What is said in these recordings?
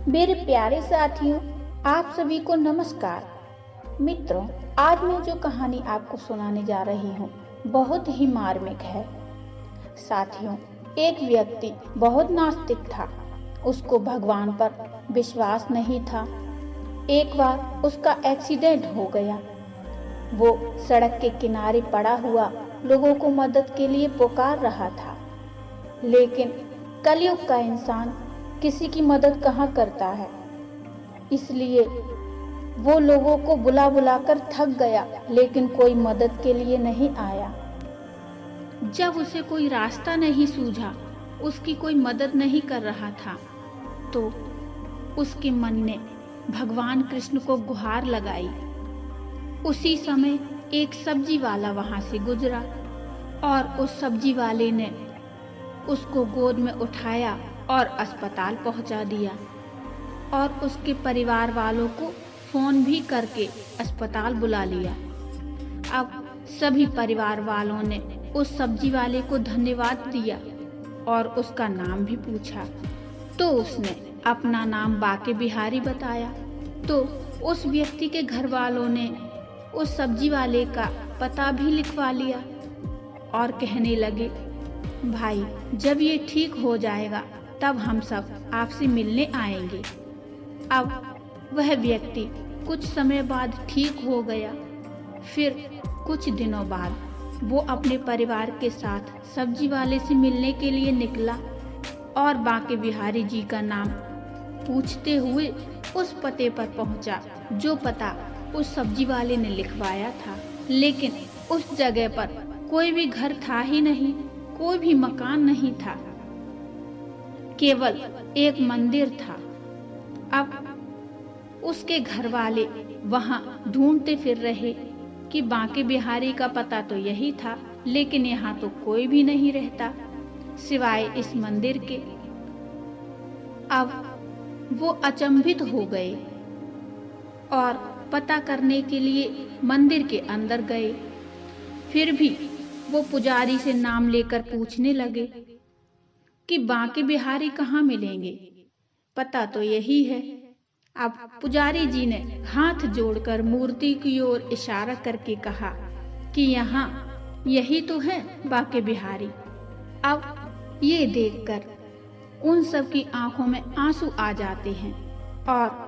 मेरे प्यारे साथियों, आप सभी को नमस्कार। मित्रों, आज मैं जो कहानी आपको सुनाने जा रही हूँ बहुत ही मार्मिक है। साथियों, एक व्यक्ति बहुत नास्तिक था। उसको भगवान पर विश्वास नहीं था। एक बार उसका एक्सीडेंट हो गया। वो सड़क के किनारे पड़ा हुआ लोगों को मदद के लिए पुकार रहा था, लेकिन कलयुग का इंसान किसी की मदद कहाँ करता है। इसलिए वो लोगों को बुला बुला कर थक गया, लेकिन कोई मदद के लिए नहीं आया। जब उसे कोई रास्ता नहीं सूझा, उसकी कोई मदद नहीं कर रहा था, तो उसके मन ने भगवान कृष्ण को गुहार लगाई। उसी समय एक सब्जी वाला वहां से गुजरा और उस सब्जी वाले ने उसको गोद में उठाया और अस्पताल पहुंचा दिया और उसके परिवार वालों को फोन भी करके अस्पताल बुला लिया। अब सभी परिवार वालों ने उस सब्जी वाले को धन्यवाद दिया और उसका नाम भी पूछा, तो उसने अपना नाम बाके बिहारी बताया। तो उस व्यक्ति के घर वालों ने उस सब्जी वाले का पता भी लिखवा लिया और कहने लगे, भाई, जब ये ठीक हो जाएगा तब हम सब आपसे मिलने आएंगे। अब वह व्यक्ति कुछ समय बाद ठीक हो गया। फिर कुछ दिनों बाद वो अपने परिवार के साथ सब्जी वाले से मिलने के लिए निकला और बाके बिहारी जी का नाम पूछते हुए उस पते पर पहुंचा जो पता उस सब्जी वाले ने लिखवाया था। लेकिन उस जगह पर कोई भी घर था ही नहीं, कोई भी मकान नहीं था, केवल एक मंदिर था। अब उसके घर वाले वहां ढूंढते फिर रहे कि बाके बिहारी का पता तो यही था, लेकिन यहाँ तो कोई भी नहीं रहता सिवाय इस मंदिर के। अब वो अचंभित हो गए और पता करने के लिए मंदिर के अंदर गए। फिर भी वो पुजारी से नाम लेकर पूछने लगे कि बाके बिहारी कहाँ मिलेंगे, पता तो यही है। अब पुजारी जी ने हाथ जोड़कर मूर्ति की ओर इशारा करके कहा कि यहाँ यही तो है बाके बिहारी। अब ये देखकर उन सब की आंखों में आंसू आ जाते हैं और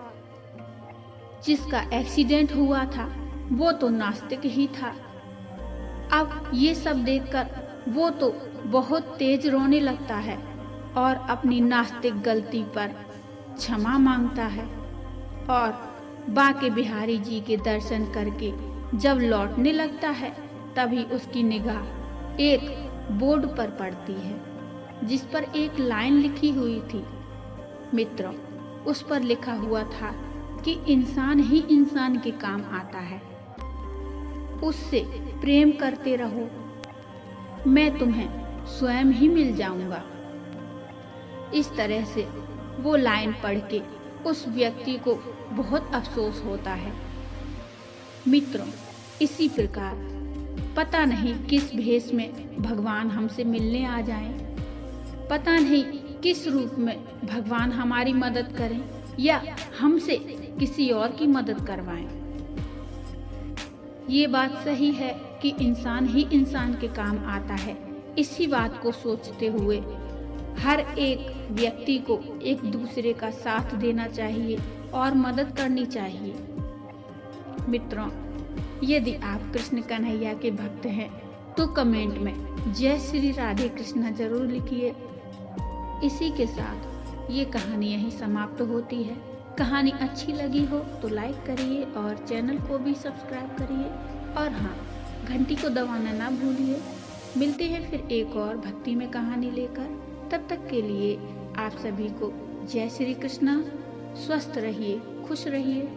जिसका एक्सीडेंट हुआ था वो तो नास्तिक ही था। अब ये सब देखकर वो तो बहुत तेज रोने लगता है और अपनी नास्तिक गलती पर क्षमा मांगता है और बाके बिहारी जी के दर्शन करके जब लौटने लगता है तभी उसकी निगाह एक बोर्ड पर पड़ती है जिस पर एक लाइन लिखी हुई थी। मित्रों, उस पर लिखा हुआ था कि इंसान ही इंसान के काम आता है, उससे प्रेम करते रहो, मैं तुम्हें स्वयं ही मिल जाऊंगा। इस तरह से वो लाइन पढ़ के उस व्यक्ति को बहुत अफसोस होता है। मित्रों, इसी प्रकार पता नहीं किस भेष में भगवान हमसे मिलने आ जाएं, पता नहीं किस रूप में भगवान हमारी मदद करें या हमसे किसी और की मदद करवाएं। ये बात सही है कि इंसान ही इंसान के काम आता है। इसी बात को सोचते हुए हर एक व्यक्ति को एक दूसरे का साथ देना चाहिए और मदद करनी चाहिए। मित्रों, यदि आप कृष्ण कन्हैया के भक्त हैं तो कमेंट में जय श्री राधे कृष्णा जरूर लिखिए। इसी के साथ ये कहानी यहीं समाप्त होती है। कहानी अच्छी लगी हो तो लाइक करिए और चैनल को भी सब्सक्राइब करिए और हाँ, घंटी को दबाना ना भूलिए। मिलते हैं फिर एक और भक्ति में कहानी लेकर। तब तक के लिए आप सभी को जय श्री कृष्णा। स्वस्थ रहिए, खुश रहिए।